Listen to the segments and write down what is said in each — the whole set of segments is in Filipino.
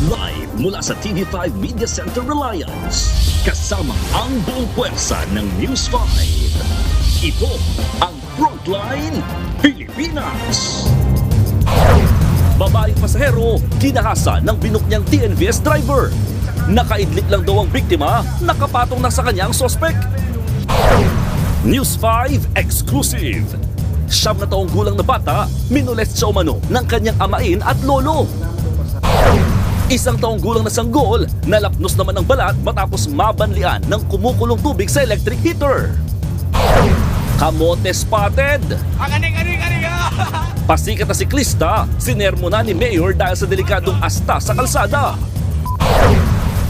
Live mula sa TV5 Media Center Reliance. Kasama ang buong puwersa ng News 5. Ito ang Frontline Pilipinas. Babaeng pasahero, kinahasa ng binuk niyang TNVS driver. Nakaidlip lang daw ang biktima, nakapatong na sa kanyang sospek. News 5 Exclusive. 7 na taong gulang na bata, minolest siya umano ng kanyang amain at lolo. 1 taong gulang na sanggol, nalapnos naman ng balat matapos mabanlian ng kumukulong tubig sa electric heater. Kamote spotted. Pasikat na siklista, sinermo na ni Mayor dahil sa delikadong asta sa kalsada.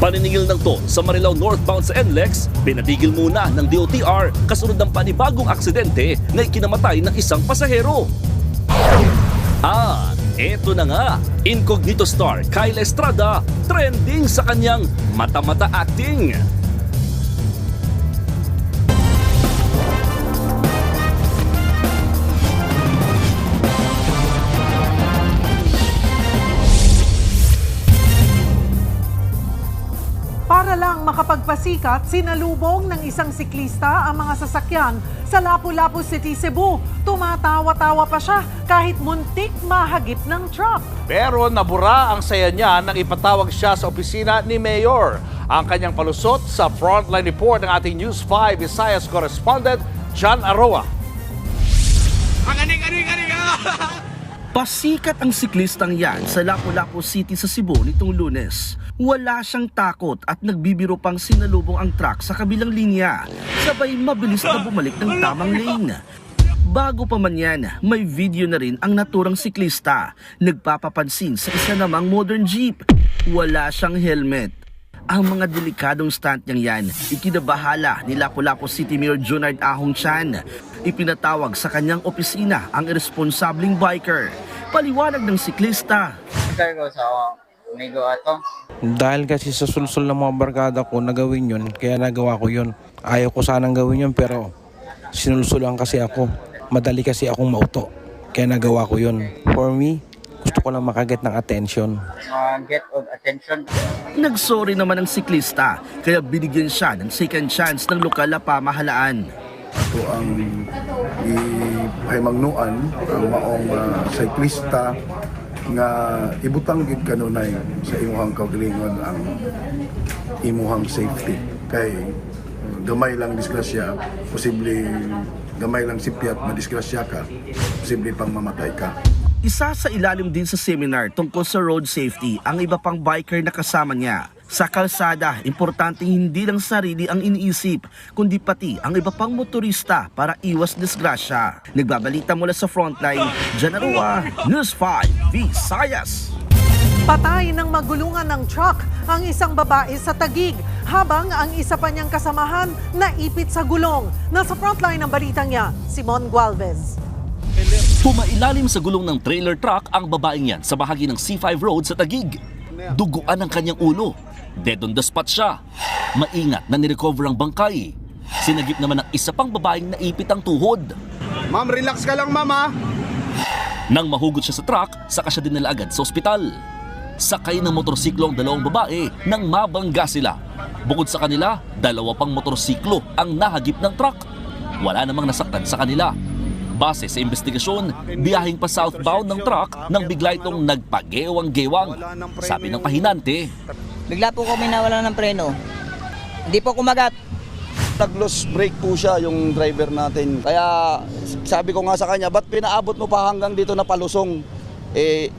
Paniningil ng to sa Marilao northbound sa NLEX, pinatigil muna ng DOTR kasunod ng panibagong aksidente na ikinamatay ng isang pasahero. Eto na nga, incognito star Kyle Estrada trending sa kanyang mata-mata acting. Para lang makapagpasikat, sinalubong ng isang siklista ang mga sasakyan sa Lapu-Lapu City, Cebu. Tumatawa-tawa pa siya kahit muntik mahagip ng truck. Pero nabura ang saya niya nang ipatawag siya sa opisina ni Mayor. Ang kanyang palusot sa Frontline Report ng ating News 5 Visayas correspondent John Aroa. Pasikat ang siklistang yan sa Lapu-Lapu City sa Cebu nitong Lunes. Wala siyang takot at nagbibiro pang sinalubong ang truck sa kabilang linya. Sabay mabilis na bumalik ng tamang lane. Bago pa man yan, may video na rin ang naturang siklista. Nagpapapansin sa isa namang modern jeep. Wala siyang helmet. Ang mga delikadong stunt niyang yan, ikinabahala ni Lapu-Lapu City Mayor Junard Ahong Chan. Ipinatawag sa kanyang opisina ang irresponsableng biker. Paliwanag ng siklista. Dahil kasi sa sulsul ng mga barkada ko na gawin yun, kaya nagawa ko yun. Ayaw ko sanang gawin yun pero sinulsulan kasi ako. Madali kasi akong mauto, kaya nagawa ko yun. For me, gusto ko lang makaget ng attention. Nagsorry naman ang siklista, kaya binigyan siya ng second chance ng lokal na pamahalaan. Ito ang ihimangnuan ang maong siklista nga ibutang gid kanunay sa imuhang kaugalingon ang imuhang safety. Kay gamay lang disgrasya, posible gamay lang sipyat madisgrasya ka, posible pang mamatay ka. Isa sa ilalim din sa seminar tungkol sa road safety ang iba pang biker na kasama niya. Sa kalsada, importanteng hindi lang sarili ang iniisip, kundi pati ang iba pang motorista para iwas disgrasya. Nagbabalita mula sa Frontline, John Aroa, News 5 Visayas. Patay ng magulungan ng truck ang isang babae sa Taguig, habang ang isa pa niyang kasamahan naipit sa gulong. Nasa Frontline ng balitang niya, Simon Gualvez. Pumailalim sa gulong ng trailer truck ang babaeng yan sa bahagi ng C5 Road sa Taguig. Duguan ang kanyang ulo. Dead on the spot siya. Maingat na nirecover ang bangkay. Sinagip naman ng isa pang babaeng naipit ang tuhod. Ma'am, relax ka lang, mama. Nang mahugot siya sa truck, saka siya dinala agad sa ospital. Sakay ng motorsiklo ang 2 babae nang mabangga sila. Bukod sa kanila, 2 pang motorsiklo ang nahagip ng truck. Wala namang nasaktan sa kanila. Base sa investigasyon, biyaheng pa southbound ng truck nang bigla itong nagpagewang-gewang. Sabi ng pahinante, bigla po kami nawala ng preno. Hindi po kumagat. Nag-loss brake po siya yung driver natin. Kaya sabi ko nga sa kanya, ba't pinaabot mo pa hanggang dito na palusong?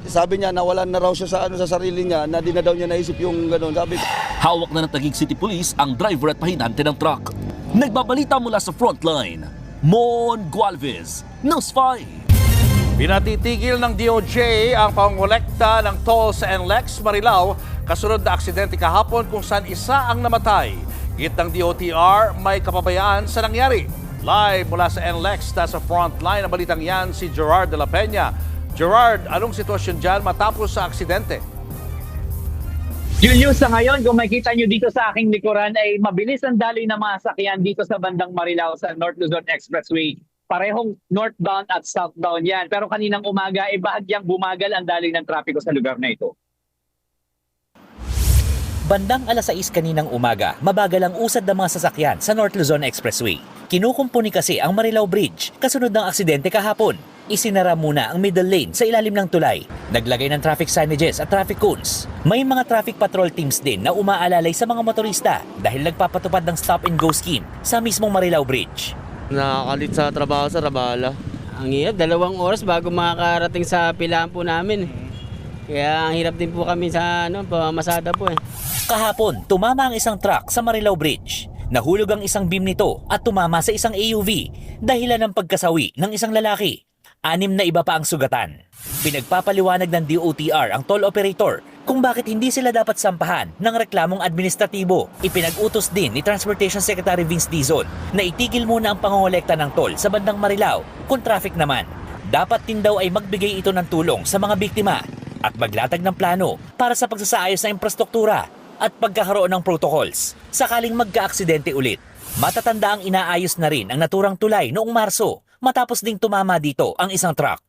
Sabi niya nawalan na raw siya sa sarili niya, na di na daw niya naisip yung gano'n. Sabi ko, hawak na ng Taguig City Police ang driver at pahinante ng truck. Nagbabalita mula sa Frontline, Mon Gualvez, News 5. Pinatitigil ng DOJ ang pangolekta ng toll sa NLEX Marilao kasunod na aksidente kahapon kung saan isa ang namatay. Git ng DOTR, may kapabayaan sa nangyari. Live mula sa NLEX, sa Frontline ang balitang yan si Gerard de la Peña. Gerard, anong sitwasyon dyan matapos sa aksidente? Julius, sa ngayon, kung makikita nyo dito sa aking likuran, ay mabilis ang daloy ng mga sakyan dito sa bandang Marilao sa North Luzon Expressway. Parehong northbound at southbound yan. Pero kaninang umaga, bahagyang bumagal ang daloy ng trapiko sa lugar na ito. Bandang alas 6 kaninang umaga, mabagal ang usad ng mga sasakyan sa North Luzon Expressway. Kinukumpuni kasi ang Marilao Bridge kasunod ng aksidente kahapon. Isinara muna ang middle lane sa ilalim ng tulay. Naglagay ng traffic signages at traffic cones. May mga traffic patrol teams din na umaalalay sa mga motorista dahil nagpapatupad ng stop and go scheme sa mismong Marilao Bridge. Nakakalit sa trabaho sa Rabala. Ang hirap, 2 oras bago makakarating sa pilaan po namin. Kaya ang hirap din po kami sa pamamasada po eh. Kahapon, tumama ang isang truck sa Marilao Bridge. Nahulog ang isang beam nito at tumama sa isang AUV dahilan ng pagkasawi ng isang lalaki. 6 na iba pa ang sugatan. Pinagpapaliwanag ng DOTR ang toll operator kung bakit hindi sila dapat sampahan ng reklamong administratibo. Ipinag-utos din ni Transportation Secretary Vince Dizon na itigil muna ang pangongolekta ng toll sa bandang Marilao kung traffic naman. Dapat din daw ay magbigay ito ng tulong sa mga biktima at maglatag ng plano para sa pagsasaayos ng infrastruktura at pagkakaroon ng protocols sakaling magka-aksidente ulit. Matatanda ang inaayos na rin ang naturang tulay noong Marso matapos ding tumama dito ang isang truck.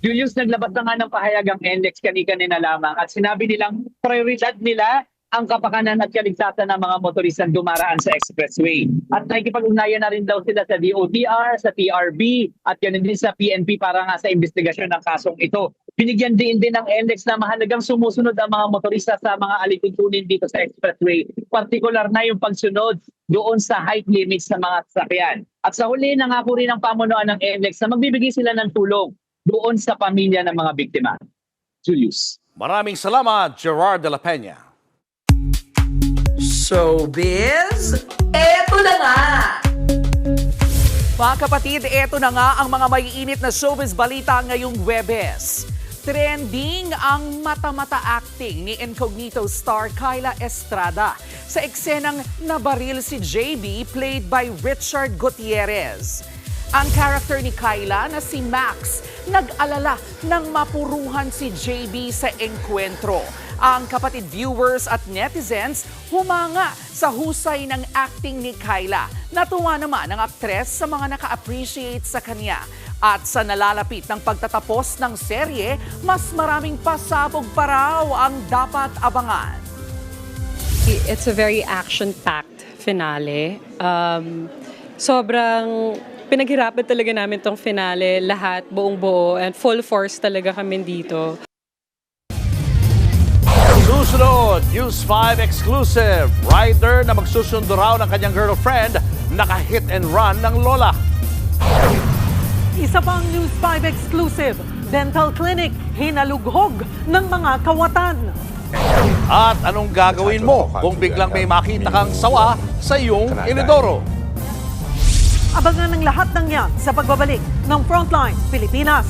Julius, naglabas na nga ng pahayag ang NLEX kanina lamang at sinabi nilang prioridad nila ang kapakanan at kaligtasan ng mga motoristang dumaraan sa expressway. At nakikipag-ugnayan na rin daw sila sa DOTR, sa TRB at yun din sa PNP para nga sa investigasyon ng kasong ito. Binigyan din ng NLEX na mahalagang sumusunod ang mga motorista sa mga alituntunin dito sa expressway. Partikular na yung pagsunod doon sa height limits ng mga sasakyan. At sa huli, nangako rin ang pamunuan ng NLEX na magbibigay sila ng tulong doon sa pamilya ng mga biktima. Julius. Maraming salamat, Gerard de la Peña. Showbiz, eto na nga! Mga kapatid, eto na nga ang mga maiinit na showbiz balita ngayong Huwebes. Trending ang mata-mata acting ni Incognito star Kyla Estrada sa eksenang nabaril si JB played by Richard Gutierrez. Ang character ni Kyla na si Max nag-alala nang mapuruhan si JB sa engkwentro. Ang kapatid viewers at netizens humanga sa husay ng acting ni Kyla. Natuwa naman ang aktres sa mga naka-appreciate sa kanya. At sa nalalapit ng pagtatapos ng serye, mas maraming pasabog pa raw ang dapat abangan. It's a very action-packed finale. Sobrang pinaghirapan talaga namin tong finale, lahat, buong buo, and full force talaga kami dito. Susunod, News 5 exclusive. Rider na magsusundo raw ng kanyang girlfriend, naka-hit and run ng lola. Isa pang News 5 exclusive, dental clinic hinalughog ng mga kawatan. At anong gagawin mo kung biglang may makita kang sawa sa iyong inodoro? Abangan ng lahat ng yan sa pagbabalik ng Frontline Pilipinas.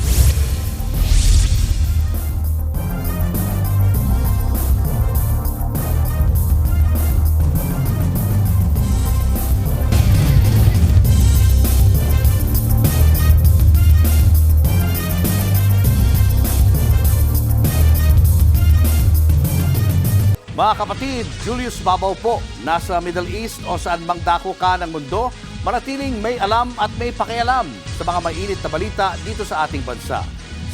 Mga kapatid, Julius Babaw po, nasa Middle East o saan mang dako ka ng mundo, manatiling may alam at may pakialam sa mga mainit na balita dito sa ating bansa.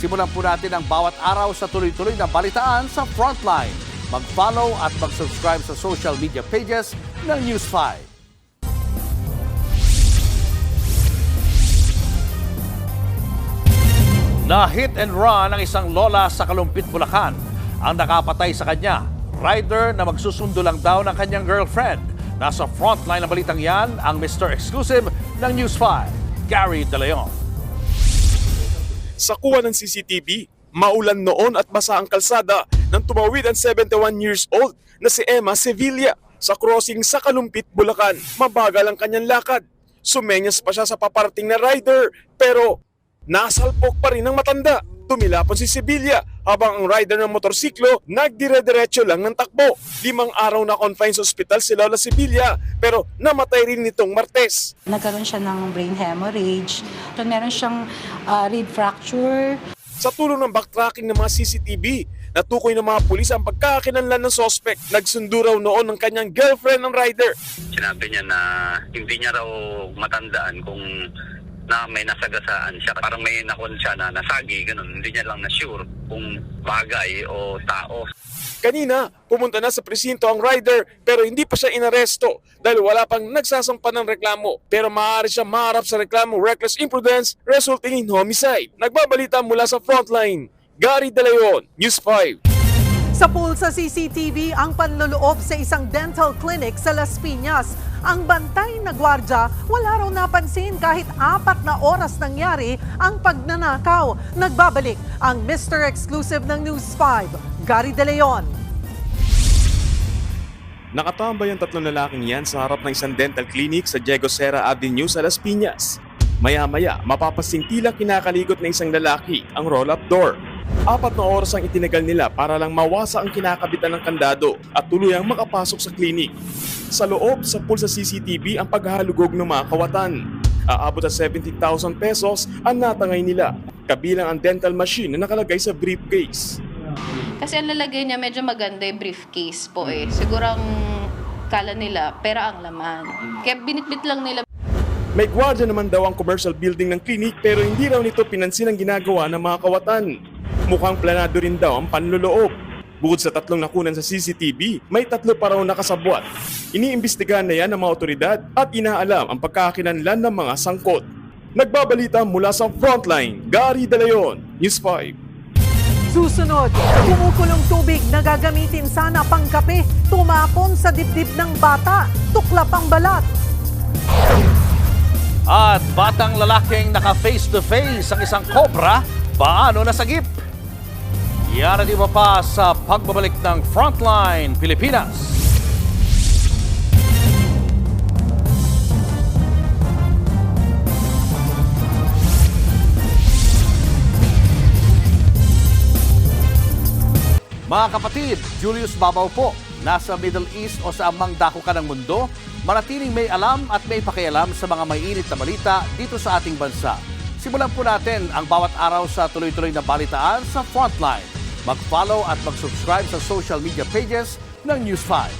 Simulan po natin ang bawat araw sa tuloy-tuloy na balitaan sa Frontline. Mag-follow at mag-subscribe sa social media pages ng News 5. Na-hit and run ang isang lola sa Kalumpit, Bulacan. Ang nakapatay sa kanya, rider na magsusundo lang daw ng kanyang girlfriend. Nasa frontline ng balitang yan, ang Mr. Exclusive ng News 5, Gary De Leon. Sa kuha ng CCTV, maulan noon at basa ang kalsada nang tumawid ang 71 years old na si Emma Sevilla sa crossing sa Kalumpit, Bulacan. Mabagal ang kanyang lakad. Sumenyas pa siya sa paparating na rider pero nasalpok pa rin ang matanda. Tumilapon si Sevilla habang ang rider ng motorsiklo nagdire-diretso lang ng takbo. 5 araw na confined sa ospital si Lola Sevilla pero namatay rin nitong Martes. Nagkaroon siya ng brain hemorrhage, meron siyang rib fracture. Sa tulong ng backtracking ng mga CCTV, natukoy ng mga pulis ang pagkakakilanlan ng suspect. Nagsundo raw noon ng kanyang girlfriend ng rider. Sinabi niya na hindi niya raw matandaan kung na may nasagasaan siya. Parang may nakon siya na nasagi, ganun. Hindi niya lang na-sure kung bagay o tao. Kanina, pumunta na sa presinto ang rider pero hindi pa siya inaresto dahil wala pang nagsasampa ng reklamo. Pero maaari siya maharap sa reklamo reckless imprudence resulting in homicide. Nagbabalita mula sa Frontline, Gary De Leon, News 5. Sa pool sa CCTV ang panloloob sa isang dental clinic sa Las Piñas. Ang bantay na gwardya wala raw napansin kahit 4 na oras nangyari ang pagnanakaw. Nagbabalik ang Mr. Exclusive ng News 5, Gary De Leon. Nakatambay ang 3 lalaking yan sa harap ng isang dental clinic sa Diego Serra Avenue sa Las Piñas. Maya-maya, mapapasing tila kinakalikot ng isang lalaki ang roll-up door. 4 na oras ang itinagal nila para lang mawasa ang kinakabitan ng kandado at tuluyang makapasok sa klinik. Sa loob, sa pool sa CCTV ang paghahalugog ng mga kawatan. Aabot sa 70,000 pesos ang natangay nila, kabilang ang dental machine na nakalagay sa briefcase. Kasi ang lalagay niya medyo maganda yung briefcase po eh. Siguro ang kala nila pera ang laman. Kaya binitbit lang nila. May gwardiya naman daw ang commercial building ng klinik pero hindi raw nito pinansin ang ginagawa ng mga kawatan. Mukhang planado rin daw ang panloloob. Bukod sa 3 nakunan sa CCTV, may 3 pa raw nakasabwat. Iniimbestigahan na yan ng mga otoridad at inaalam ang pagkakakilanlan ng mga sangkot. Nagbabalita mula sa Frontline, Gary De Leon, News 5. Susunod, kumukulong tubig na gagamitin sana pangkape, tumapon sa dibdib ng bata, tuklap ang balat. At batang lalaking naka-face-to-face ang isang cobra, paano nasagip? Yan at iba pa sa pagbabalik ng Frontline Pilipinas. Mga kapatid, Julius Babaw po. Nasa Middle East o sa amang dako ka ng mundo, manatiling may alam at may pakialam sa mga mainit na balita dito sa ating bansa. Simulan po natin ang bawat araw sa tuloy-tuloy na balitaan sa Frontline. Mag-follow at mag-subscribe sa social media pages ng News 5.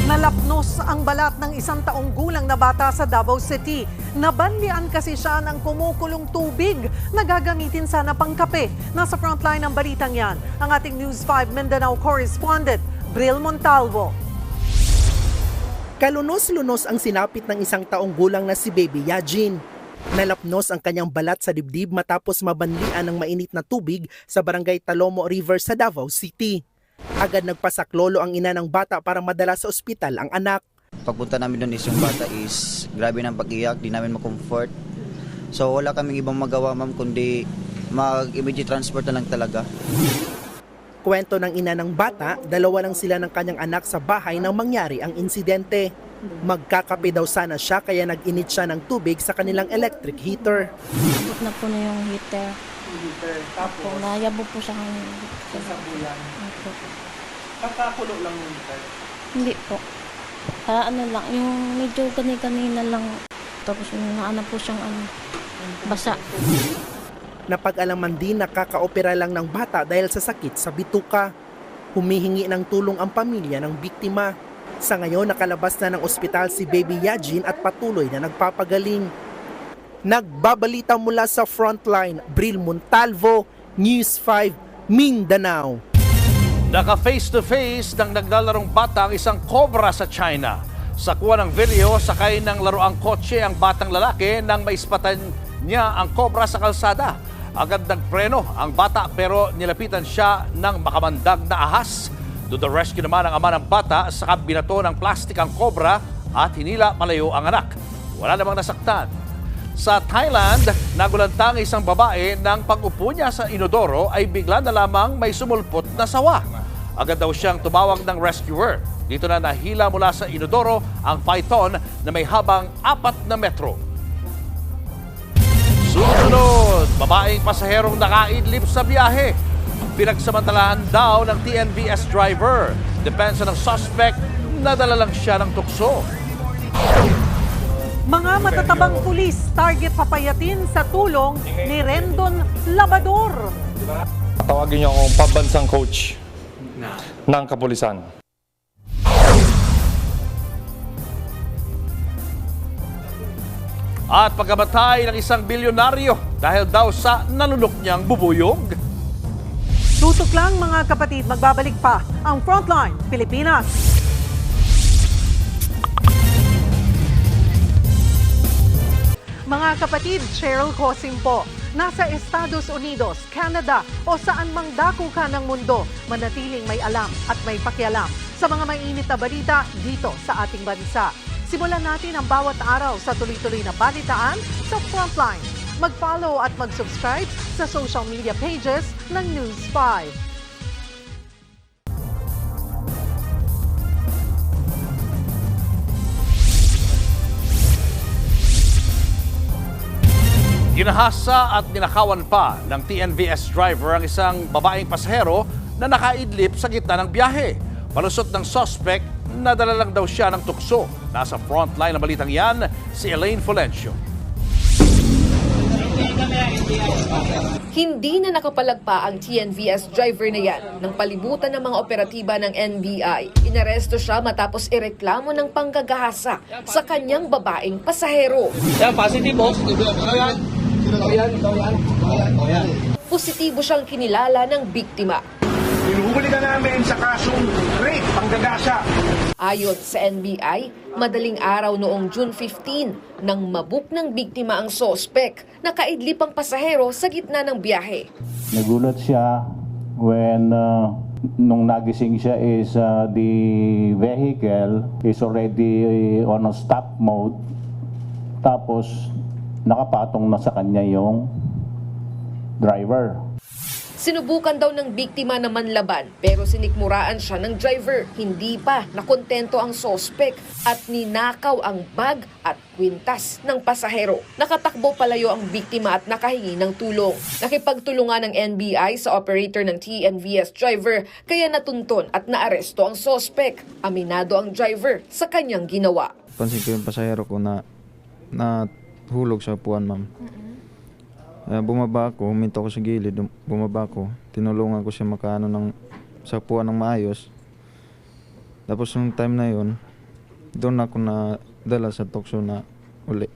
Nalapnos ang balat ng 1 taong gulang na bata sa Davao City. Nabanlian kasi siya ng kumukulong tubig na gagamitin sana pang kape. Nasa frontline ng balitang yan, ang ating News 5 Mindanao correspondent, Bril Montalvo. Kalunos-lunos ang sinapit ng 1 taong gulang na si Baby Yajin. Nalapnos ang kanyang balat sa dibdib matapos mabanlian ng mainit na tubig sa barangay Talomo River sa Davao City. Agad nagpasaklolo ang ina ng bata para madala sa ospital ang anak. Pagpunta namin doon is yung bata is grabe ng pag-iyak, di namin ma-comfort. So wala kaming ibang magawa ma'am kundi mag-immediate transport na lang talaga. Kwento ng ina ng bata, 2 lang sila ng kanyang anak sa bahay nang mangyari ang insidente. Magkakape daw sana siya kaya nag-init siya ng tubig sa kanilang electric heater. Abot na po na yung heater. Tapos nayabo po siya ng sabuyan. Kakakulo lang yung heater? Hindi po. Ano lang, yung medyo kanina lang. Tapos yung naana po siyang basa. Napag-alaman din na kakaopera lang ng bata dahil sa sakit sa bituka. Humihingi ng tulong ang pamilya ng biktima. Sa ngayon, nakalabas na ng ospital si Baby Yajin at patuloy na nagpapagaling. Nagbabalita mula sa Frontline, Bril Montalvo, News 5, Mindanao. Naka-face-to-face ng naglalarong bata ang isang cobra sa China. Sa kuha ng video, sakay ng laruang kotse ang batang lalaki nang maispatan niya ang cobra sa kalsada. Agad nagpreno ang bata pero nilapitan siya ng makamandag na ahas. Do the rescue naman ang ama ng bata sa binato ng plastik ang cobra at hinila malayo ang anak. Wala namang nasaktan. Sa Thailand, nagulantang isang babae nang pag-upo niya sa inodoro ay bigla na lamang may sumulpot na sawa. Agad daw siyang tumawag ng rescuer. Dito na nahila mula sa inodoro ang python na may habang 4 na metro. Susunod, babaeng pasaherong nakaidlip sa biyahe. Pinagsamantalahan daw ng TNVS driver. Depensa ng suspect, nadala lang siya ng tukso. Mga matatabang pulis target papayatin sa tulong ni Rendon Labador. Tawagin niyo akong pambansang coach ng kapulisan. At pagkamatay ng isang bilyonaryo dahil daw sa nalunok niyang bubuyog. Tutok lang mga kapatid, magbabalik pa ang Frontline Pilipinas. Mga kapatid, Cheryl Cosim po. Nasa Estados Unidos, Canada o saan mang dako ka ng mundo, manatiling may alam at may pakialam sa mga mainit na balita dito sa ating bansa. Simulan natin ang bawat araw sa tuloy-tuloy na balitaan sa Frontline. Mag-follow at mag-subscribe sa social media pages ng News 5. Ginahasa at ninakawan pa ng TNVS driver ang isang babaeng pasahero na nakaidlip sa gitna ng biyahe. Palusot ng suspect, nadala lang daw siya ng tukso. Nasa frontline ng balitang yan, si Elaine Fulencio. Hindi na nakapalagpa ang TNVS driver na yan nang palibutan ng mga operatiba ng NBI. Inaresto siya matapos ireklamo ng panggagahasa sa kanyang babaeng pasahero. Yan, positive boss. Positibo siyang kinilala ng biktima. Inuhuli ka namin sa kasong rape, panggagasa. Ayon sa NBI, madaling araw noong June 15 nang mabook ng biktima ang sospek, nakaidlip ang pasahero sa gitna ng biyahe. Nagulat siya when nung nagising siya is the vehicle is already on a stop mode. Tapos nakapatong na sa kanya yung driver. Sinubukan daw ng biktima na manlaban pero sinikmuraan siya ng driver. Hindi pa nakontento ang sospek at ninakaw ang bag at kwintas ng pasahero. Nakatakbo palayo ang biktima at nakahingi ng tulong. Nakipagtulungan ng NBI sa operator ng TNVS driver kaya natunton at naaresto ang sospek. Aminado ang driver sa kanyang ginawa. Pansin ko yung pasahero ko na hulog sa upuan, ma'am. Bumaba ako, huminto ako sa gilid, bumaba ako, tinulungan ko siya makaano sa upuan ng maayos. Tapos yung time na yun, doon ako nadala sa tukso na uli.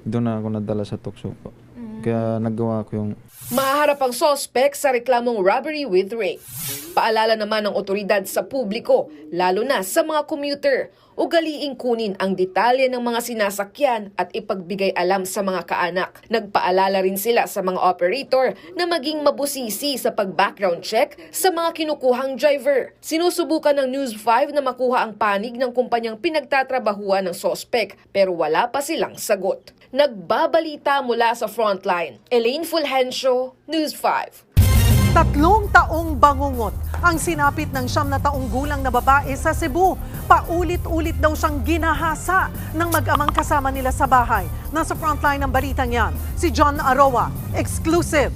Doon ako nadala sa tukso po. Kaya nagawa ko yung... Mahaharap ang sospek sa reklamong robbery with rape. Paalala naman ng otoridad sa publiko, lalo na sa mga commuter, ugaliing kunin ang detalye ng mga sinasakyan at ipagbigay alam sa mga kaanak. Nagpaalala rin sila sa mga operator na maging mabusisi sa pag-background check sa mga kinukuhang driver. Sinusubukan ng News 5 na makuha ang panig ng kumpanyang pinagtatrabahuan ng sospek pero wala pa silang sagot. Nagbabalita mula sa Frontline, Elaine Fulgencio, News 5. 3 taong bangungot ang sinapit ng 9 na taong gulang na babae sa Cebu. Paulit-ulit daw siyang ginahasa ng mag-amang kasama nila sa bahay. Nasa frontline ng balitang yan, si John Aroa, exclusive.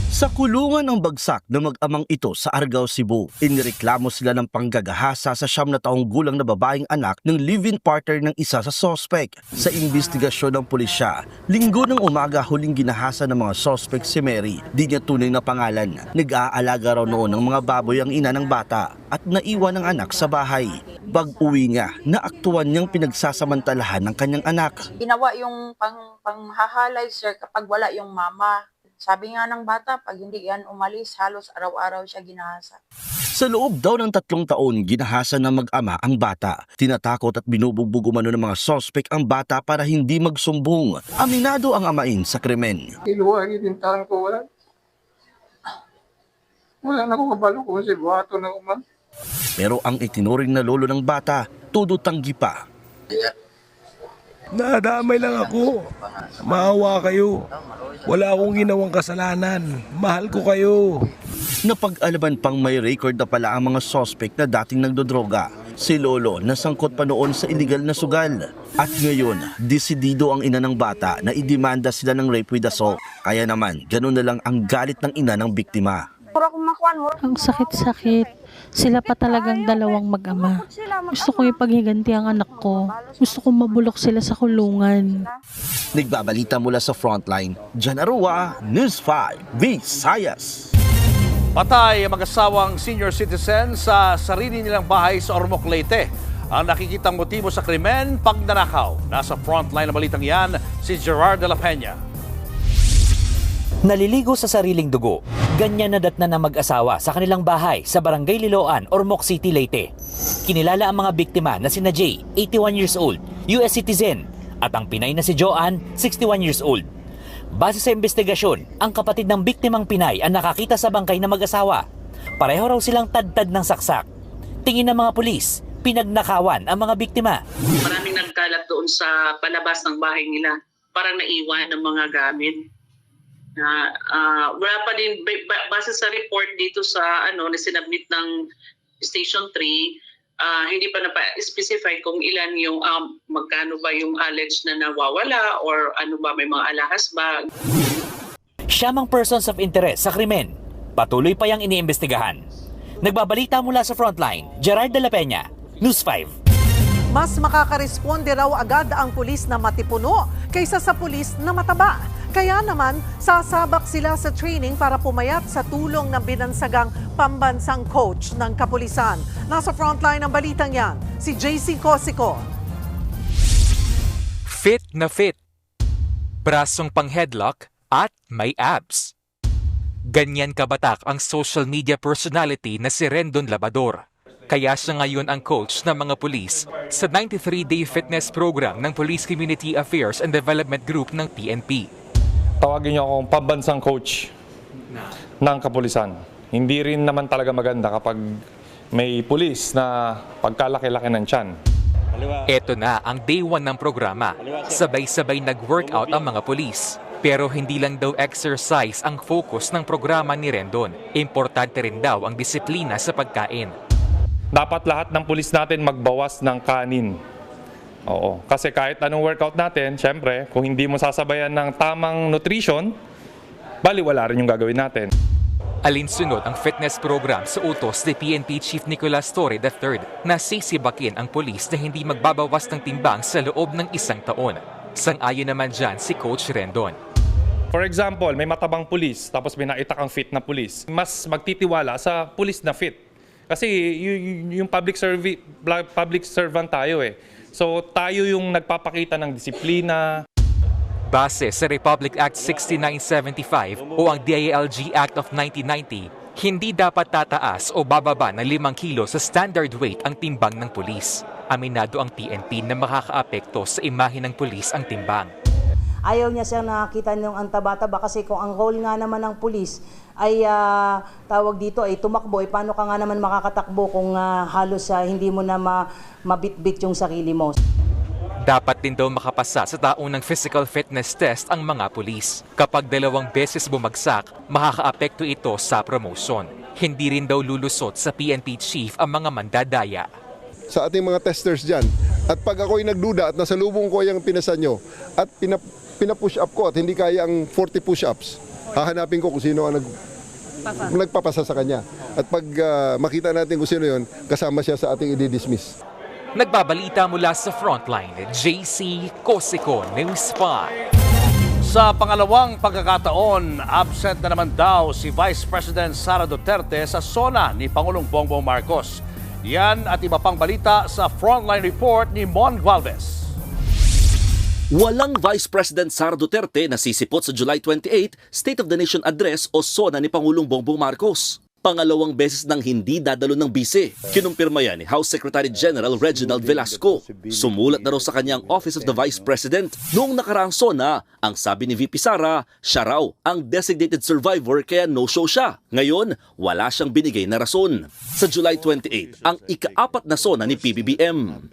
Sa kulungan ng bagsak na mag-amang ito sa Argao, Cebu, inireklamo sila ng panggagahasa sa 9 na taong gulang na babaeng anak ng live-in partner ng isa sa sospek. Sa investigasyon ng pulisya, linggo ng umaga huling ginahasa ng mga sospek si Mary, di niya tunay na pangalan. Nag-aalaga raw noon ng mga baboy ang ina ng bata at naiwan ng anak sa bahay. Pag-uwi niya, naaktuhan niyang pinagsasamantalahan ng kanyang anak. Ginawa yung panghahalay, sir, kapag wala yung mama. Sabi nga ng bata, pag hindi yan umalis, halos araw-araw siya ginahasa. Sa loob daw ng 3 taon, ginahasa ng mag-ama ang bata. Tinatakot at binubugbog umano ng mga sospek ang bata para hindi magsumbong. Aminado ang amain sa krimen. Iluwagi din talang ko, wala na ko kabalo kung si buhato na umang. Pero ang itinuring na lolo ng bata, todo tanggi pa. Nadamay lang ako. Maawa kayo. Wala akong ginawang kasalanan. Mahal ko kayo. Napag-alaman pang may record na pala ang mga sospek na dating nagdodroga. Si Lolo nasangkot pa noon sa illegal na sugal. At ngayon, desidido ang ina ng bata na idemanda sila ng rape with assault. Kaya naman, ganun na lang ang galit ng ina ng biktima. Ang sakit-sakit. Sila pa talagang dalawang mag-ama. Gusto kong ipaghiganti ang anak ko. Gusto kong mabulok sila sa kulungan. Nagbabalita mula sa Frontline, Jan Arua, News 5, Visayas. Patay ang mag-asawang senior citizen sa sarili nilang bahay sa Ormoc, Leyte. Ang nakikitang motibo sa krimen, pagnanakaw. Nasa Frontline na balitang yan, si Gerard de la Peña. Naliligo sa sariling dugo. Ganyan nadatnan ng mag-asawa sa kanilang bahay sa Barangay Liloan, Ormoc City, Leyte. Kinilala ang mga biktima na sina Jay, 81 years old, US citizen, at ang Pinay na si Joanne, 61 years old. Base sa investigasyon, ang kapatid ng biktimang Pinay ang nakakita sa bangkay na mag-asawa. Pareho raw silang tad-tad ng saksak. Tingin ng mga pulis, pinagnakawan ang mga biktima. Maraming nagkalat doon sa palabas ng bahay nila. Parang naiwan ng mga gamit. Wala pa din, base sa report dito sa na sinabmit ng Station 3, hindi pa na-specify kung ilan yung magkano ba yung alleged na nawawala or ano ba, may mga alahas ba. Siyamang persons of interest sa krimen. Patuloy pa yang iniimbestigahan. Nagbabalita mula sa Frontline, Gerard de la Peña, News 5. Mas makakaresponde raw agad ang pulis na matipuno kaysa sa pulis na mataba. Kaya naman, sasabak sila sa training para pumayat sa tulong ng binansagang pambansang coach ng kapulisan. Nasa Frontline ng balitang yan, si JC Cosico. Fit na fit. Brasong pang headlock at may abs. Ganyan kabatak ang social media personality na si Rendon Labador. Kaya siya ngayon ang coach ng mga pulis sa 93-day fitness program ng Police Community Affairs and Development Group ng PNP. Tawagin niyo akong pambansang coach ng kapulisan. Hindi rin naman talaga maganda kapag may pulis na pagkalaki-laki ng tiyan. Ito na ang day 1 ng programa. Sabay-sabay nag-workout ang mga pulis. Pero hindi lang daw exercise ang focus ng programa ni Rendon. Importante rin daw ang disiplina sa pagkain. Dapat lahat ng pulis natin magbawas ng kanin. Oo, kasi kahit anong workout natin, syempre, kung hindi mo sasabayan ng tamang nutrition, baliwala rin yung gagawin natin. Alinsunod ang fitness program sa utos ni PNP Chief Nicolas Torre III na sisibakin ang pulis na hindi magbabawas ng timbang sa loob ng 1 taon. Sang-ayon naman dyan si Coach Rendon. For example, may matabang pulis, tapos may nakita kang fit na pulis. Mas magtitiwala sa pulis na fit. Kasi yung public servant tayo eh. So tayo yung nagpapakita ng disiplina. Base sa Republic Act 6975 o ang DILG Act of 1990, hindi dapat tataas o bababa ng 5 kilo sa standard weight ang timbang ng pulis. Aminado ang PNP na makakaapekto sa imahe ng pulis ang timbang. Ayaw niya siyang nakakita ng ang taba-taba kasi kung ang role nga naman ng pulis ay tawag dito ay tumakbo, paano ka nga naman makakatakbo kung halos hindi mo na mabitbit yung sarili mo. Dapat din daw makapasa sa taunang physical fitness test ang mga pulis. Kapag 2 beses bumagsak, makakaapekto ito sa promotion. Hindi rin daw lulusot sa PNP chief ang mga mandadaya. Sa ating mga testers dyan, at pag ako'y nagduda at nasalubong ko yung pinasa nyo at pina-push up ko at hindi kaya ang 40 push-ups, hahanapin ko kung sino ang nagpapasa sa kanya. At pag makita natin kung sino yun, kasama siya sa ating i-dismiss. Nagbabalita mula sa Frontline, JC Cosico, News 5. Sa pangalawang pagkakataon, absent na naman daw si Vice President Sara Duterte sa SONA ni Pangulong Bongbong Marcos. Yan at iba pang balita sa Frontline Report ni Mon Gualvez. Walang Vice President Sara Duterte na sisipot sa July 28 State of the Nation Address o SONA ni Pangulong Bongbong Marcos. Pangalawang beses nang hindi dadalo ng bise. Kinumpirma yan ni House Secretary General Reginald Velasco. Sumulat na raw sa kanyang Office of the Vice President. Noong nakaraang SONA, ang sabi ni VP Sara, siya raw ang designated survivor kaya no-show siya. Ngayon, wala siyang binigay na rason. Sa July 28, ang ika-4 na SONA ni PBBM.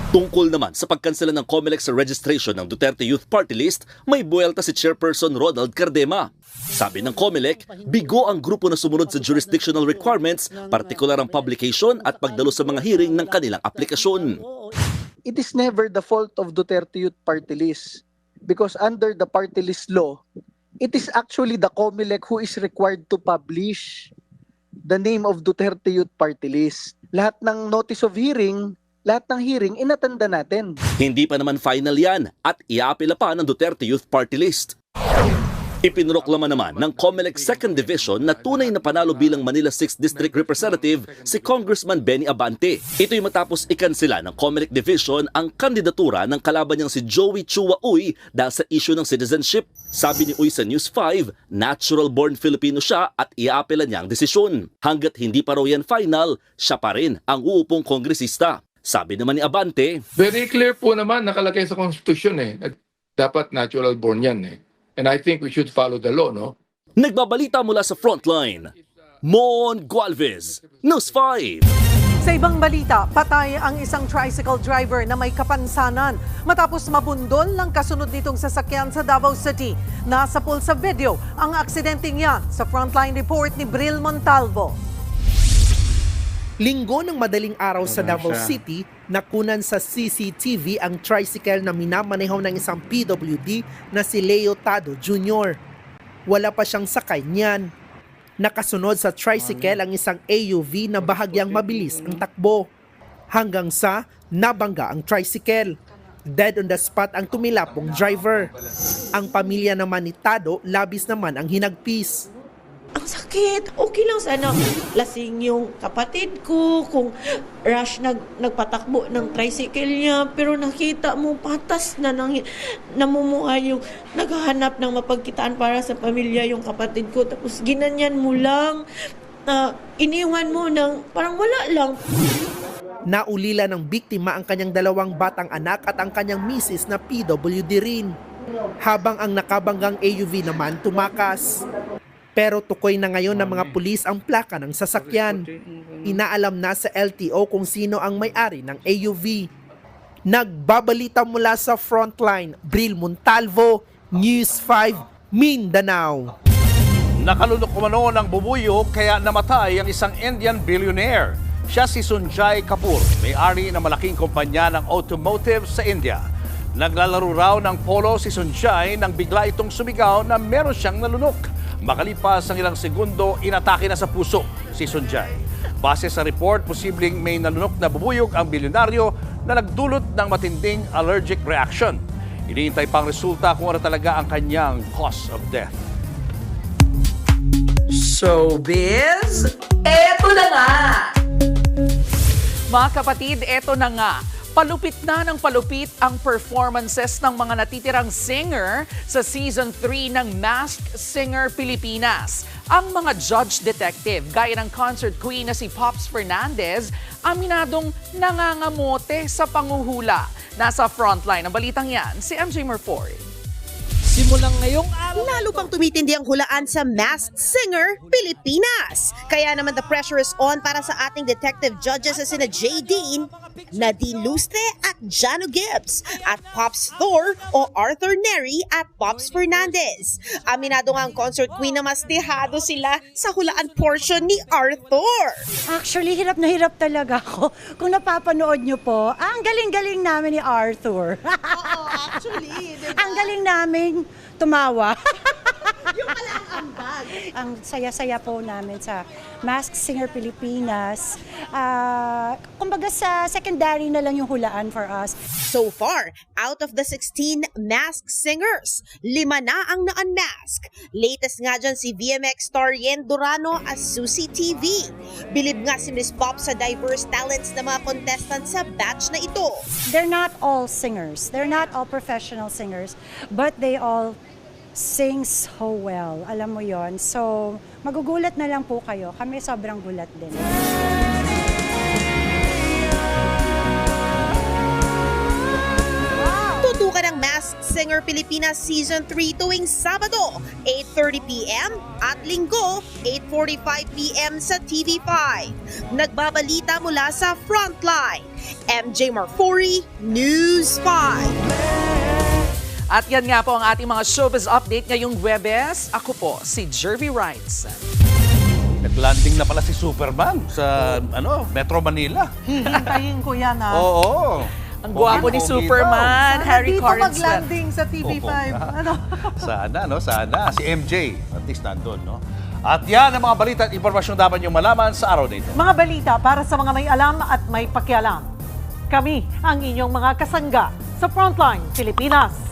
Tungkol naman sa pagkansela ng COMELEC sa registration ng Duterte Youth Party List, may buwelta si Chairperson Ronald Cardema. Sabi ng COMELEC, bigo ang grupo na sumunod sa jurisdictional requirements, partikular ang publication at pagdalo sa mga hearing ng kanilang aplikasyon. It is never the fault of Duterte Youth Party List because under the party list law, it is actually the COMELEC who is required to publish the name of Duterte Youth Party List. Lahat ng notice of hearing, lahat ng hearing, inatanda natin. Hindi pa naman final yan at iaapila pa ng Duterte Youth Party List. Ipinroklama naman ng COMELEC 2nd Division na tunay na panalo bilang Manila 6th District Representative si Congressman Benny Abante. Ito'y matapos ikansela ng COMELEC Division ang kandidatura ng kalaban niyang si Joey Chua Uy dahil sa issue ng citizenship. Sabi ni Uy sa News 5, natural-born Filipino siya at iaapela niya ang desisyon. Hanggat hindi pa raw yan final, siya pa rin ang uupong kongresista. Sabi naman ni Abante, very clear po naman nakalagay sa Constitution dapat natural born yan And I think we should follow the law, no? Nagbabalita mula sa Frontline, Mon Gualvez, News 5. Sa ibang balita, patay ang isang tricycle driver na may kapansanan matapos mabundol ng kasunod nitong sasakyan sa Davao City. Nasa pool sa video ang aksidenteng yan sa Frontline report ni Bril Montalvo. Linggo ng madaling araw sa Davao City, nakunan sa CCTV ang tricycle na minamaneho ng isang PWD na si Leo Tado Jr. Wala pa siyang sakay niyan. Nakasunod sa tricycle ang isang AUV na bahagyang mabilis ang takbo. Hanggang sa nabangga ang tricycle. Dead on the spot ang tumilapong driver. Ang pamilya naman ni Tado, labis naman ang hinagpis. Ang sakit. Okay lang sana lasing yung kapatid ko, kung rush nagpatakbo ng tricycle niya, pero nakita mo patas na namumuhay yung naghahanap ng mapagkitaan para sa pamilya yung kapatid ko, tapos ginanyan mo lang, iniwan mo ng parang wala lang. Naulila ng biktima ang kanyang 2 batang anak at ang kanyang misis na PWD rin. Habang ang nakabanggang AUV naman tumakas. Pero tukoy na ngayon ng mga pulis ang plaka ng sasakyan. Inaalam na sa LTO kung sino ang may-ari ng AUV. Nagbabalita mula sa Frontline, Bril Montalvo, News 5, Mindanao. Nakalunok umano ng bubuyog kaya namatay ang isang Indian billionaire. Siya si Sunjay Kapoor, may-ari ng malaking kumpanya ng automotive sa India. Naglalaro raw ng polo si Sunjay nang bigla itong sumigaw na meron siyang nalunok. Makalipas ang ilang segundo, inatake na sa puso si Sunjay. Base sa report, posibleng may nalunok na bubuyog ang bilyonaryo na nagdulot ng matinding allergic reaction. Iniintay pang resulta kung ano talaga ang kanyang cause of death. Showbiz, eto na nga! Mga kapatid, eto na nga. Palupit na ng palupit ang performances ng mga natitirang singer sa Season 3 ng Masked Singer Pilipinas. Ang mga judge detective, gaya ng concert queen na si Pops Fernandez, aminadong nangangamote sa panguhula. Nasa frontline ng balitang yan, si MJ Murphy. Simulang ngayong araw, lalo pang tumitindi ang hulaan sa Masked Singer Pilipinas. Kaya naman the pressure is on para sa ating detective judges na sina Jay Dean, Nadine Lustre at Jano Gibbs, at Pops Thor o Arthur Neri at Pops Fernandez. Aminado nga ang concert queen na mas dehado sila sa hulaan portion ni Arthur. Actually, hirap na hirap talaga ako. Kung napapanood nyo po, ang galing-galing namin ni Arthur. Oo, actually. Diba? Ang galing namin tumawa. Yung pala ang ambag. Ang saya-saya po namin sa Masked Singer Pilipinas. Kumbaga sa secondary na lang yung hulaan for us. So far, out of the 16 masked singers, 5 na ang na-unmask. Latest nga dyan si VMX star Yen Durano as Susie TV. Bilib nga si Miss Pop sa diverse talents na mga contestants sa batch na ito. They're not all singers. They're not all professional singers. But they all sing so well. Alam mo yon. So, magugulat na lang po kayo. Kami sobrang gulat din. Tutukan ang Masked Singer Pilipinas Season 3 tuwing Sabado, 8:30 p.m. at Linggo, 8:45 p.m. sa TV5. Nagbabalita mula sa Frontline, MJ Marfori, News 5. At yan nga po ang ating mga showbiz update ngayong Huwebes. Ako po, si Jervy Wrights. Nag-landing na pala si Superman sa Metro Manila. Hihintayin ko yan, ha? Oo. Ang gwapo ni Superman, Harry Dito Corrigan. mag-landing sa TV5. Ano? Sana, no? Sana. Si MJ, at least nandun, no? At yan ang mga balita at impormasyon dapat niyong malaman sa araw na ito. Mga balita para sa mga may alam at may pakialam. Kami ang inyong mga kasangga sa Frontline Pilipinas.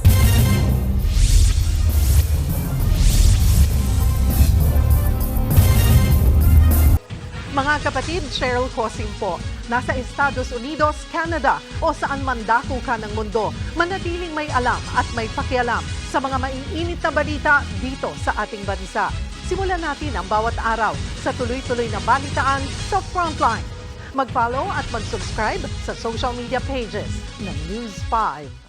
Mga kapatid, Cheryl Cosim po. Nasa Estados Unidos, Canada o saan man dako ka ng mundo, manatiling may alam at may pakialam sa mga maiinit na balita dito sa ating bansa. Simulan natin ang bawat araw sa tuloy-tuloy na balitaan sa Frontline. Mag-follow at mag-subscribe sa social media pages ng News 5.